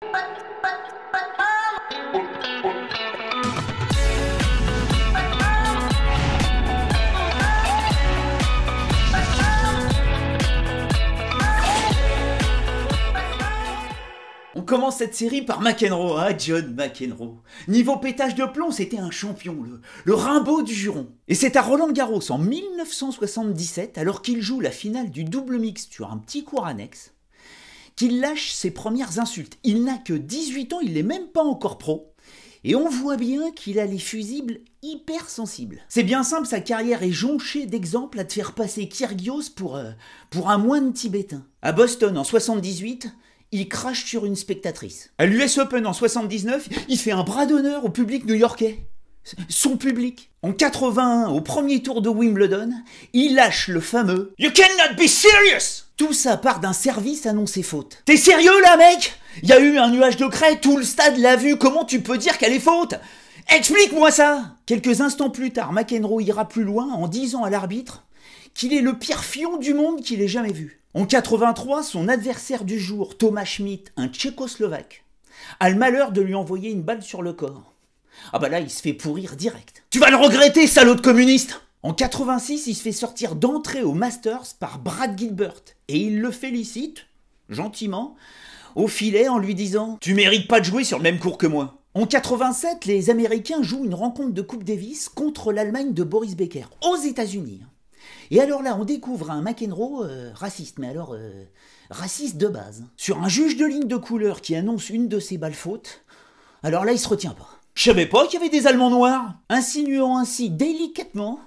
On commence cette série par McEnroe, hein, John McEnroe. Niveau pétage de plomb, c'était un champion, le Rimbaud du juron. Et c'est à Roland-Garros en 1977, alors qu'il joue la finale du double mixte sur un petit court annexe, qu'il lâche ses premières insultes. Il n'a que 18 ans, il n'est même pas encore pro. Et on voit bien qu'il a les fusibles hypersensibles. C'est bien simple, sa carrière est jonchée d'exemples à te faire passer Kyrgios pour un moine tibétain. À Boston en 78, il crache sur une spectatrice. À l'US Open en 79, il fait un bras d'honneur au public new-yorkais. Son public. En 81, au premier tour de Wimbledon, il lâche le fameux « You cannot be serious !» Tout ça part d'un service annoncé faute. T'es sérieux là, mec? Il y a eu un nuage de craie, tout le stade l'a vu, comment tu peux dire qu'elle est faute? Explique-moi ça! Quelques instants plus tard, McEnroe ira plus loin en disant à l'arbitre qu'il est le pire fion du monde qu'il ait jamais vu. En 83, son adversaire du jour, Thomas Schmidt, un Tchécoslovaque, a le malheur de lui envoyer une balle sur le corps. Ah bah là, il se fait pourrir direct. Tu vas le regretter, salaud de communiste! En 86, il se fait sortir d'entrée au Masters par Brad Gilbert et il le félicite, gentiment, au filet en lui disant « Tu mérites pas de jouer sur le même court que moi ». En 87, les Américains jouent une rencontre de Coupe Davis contre l'Allemagne de Boris Becker, aux États-Unis. Et alors là, on découvre un McEnroe raciste, mais alors raciste de base. Sur un juge de ligne de couleur qui annonce une de ses balles fautes, alors là, il se retient pas. Je savais pas qu'il y avait des Allemands noirs, insinuant ainsi délicatement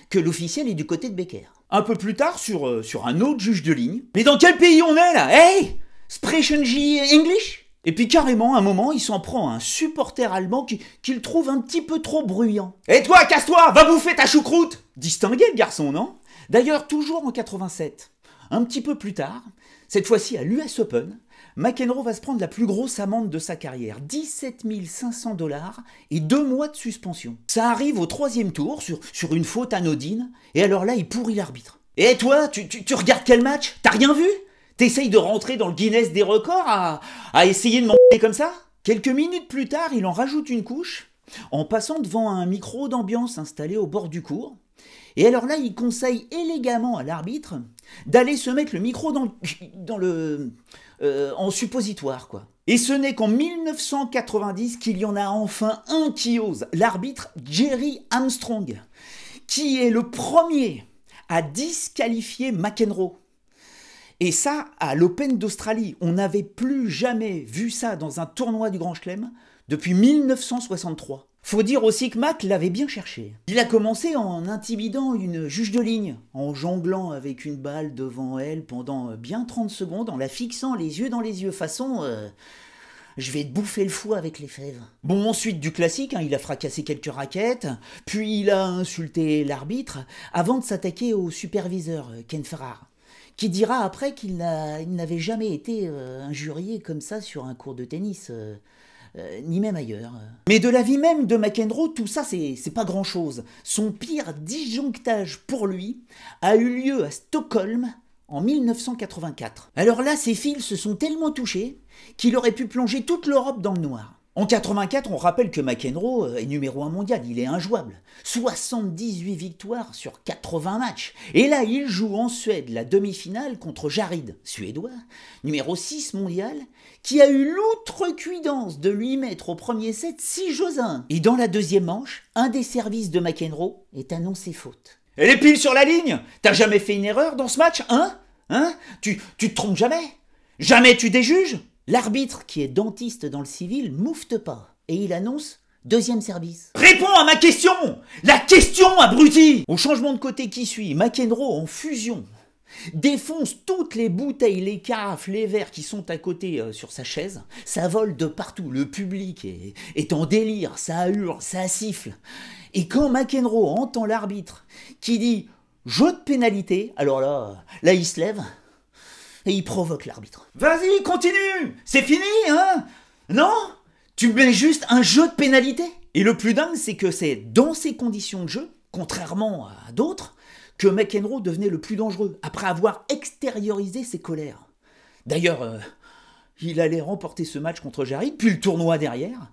que l'officiel est du côté de Becker. Un peu plus tard, sur un autre juge de ligne. Mais dans quel pays on est là? Hey! Sprechen Sie English? Et puis carrément, à un moment, il s'en prend à un supporter allemand qu'il trouve un petit peu trop bruyant. « Et toi, casse-toi, va bouffer ta choucroute !» Distingué le garçon, non? D'ailleurs, toujours en 87, un petit peu plus tard, cette fois-ci à l'US Open, McEnroe va se prendre la plus grosse amende de sa carrière, 17 500 $ et 2 mois de suspension. Ça arrive au 3e tour, sur une faute anodine, et alors là, il pourrit l'arbitre. « Et toi, tu regardes quel match? T'as rien vu? T'essayes de rentrer dans le Guinness des records à essayer de m'envoyer comme ça ?» Quelques minutes plus tard, il en rajoute une couche, en passant devant un micro d'ambiance installé au bord du court. Et alors là, il conseille élégamment à l'arbitre d'aller se mettre le micro en suppositoire, quoi. Et ce n'est qu'en 1990 qu'il y en a enfin un qui ose, l'arbitre Jerry Armstrong, qui est le premier à disqualifier McEnroe. Et ça, à l'Open d'Australie, on n'avait plus jamais vu ça dans un tournoi du Grand Chelem depuis 1963. Faut dire aussi que Mac l'avait bien cherché. Il a commencé en intimidant une juge de ligne, en jonglant avec une balle devant elle pendant bien 30 secondes, en la fixant les yeux dans les yeux, façon je vais te bouffer le foie avec les fèves. Bon, ensuite du classique, il a fracassé quelques raquettes, puis il a insulté l'arbitre, avant de s'attaquer au superviseur, Ken Farrar, qui dira après qu'il n'avait jamais été injurié comme ça sur un court de tennis, ni même ailleurs. Mais de la vie même de McEnroe, tout ça, c'est pas grand-chose. Son pire disjonctage pour lui a eu lieu à Stockholm en 1984. Alors là, ses fils se sont tellement touchés qu'il aurait pu plonger toute l'Europe dans le noir. En 84, on rappelle que McEnroe est numéro 1 mondial, il est injouable. 78 victoires sur 80 matchs. Et là, il joue en Suède la demi-finale contre Jarid, suédois, numéro 6 mondial, qui a eu l'outrecuidance de lui mettre au premier set 6-1. Et dans la deuxième manche, un des services de McEnroe est annoncé faute. Elle est pile sur la ligne. T'as jamais fait une erreur dans ce match, hein? Tu te trompes jamais? Jamais tu déjuges? L'arbitre, qui est dentiste dans le civil, moufte pas. Et il annonce deuxième service. Réponds à ma question! La question, abruti! Au changement de côté qui suit, McEnroe en fusion défonce toutes les bouteilles, les carafes, les verres qui sont à côté sur sa chaise. Ça vole de partout. Le public est en délire. Ça hurle, ça siffle. Et quand McEnroe entend l'arbitre qui dit « jeu de pénalité », alors là, il se lève et il provoque l'arbitre. « Vas-y, continue! C'est fini, hein? Non? Tu mets juste un jeu de pénalité ?» Et le plus dingue, c'est que c'est dans ces conditions de jeu, contrairement à d'autres, que McEnroe devenait le plus dangereux, après avoir extériorisé ses colères. D'ailleurs, il allait remporter ce match contre Jarry, puis le tournoi derrière,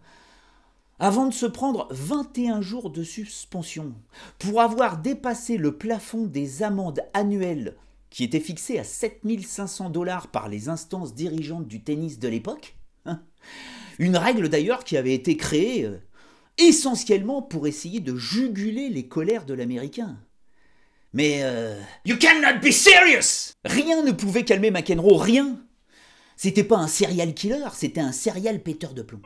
avant de se prendre 21 jours de suspension pour avoir dépassé le plafond des amendes annuelles qui était fixé à 7 500 $ par les instances dirigeantes du tennis de l'époque. Une règle d'ailleurs qui avait été créée essentiellement pour essayer de juguler les colères de l'Américain. Mais You cannot be serious! Rien ne pouvait calmer McEnroe, rien. C'était pas un serial killer, c'était un serial péteur de plomb.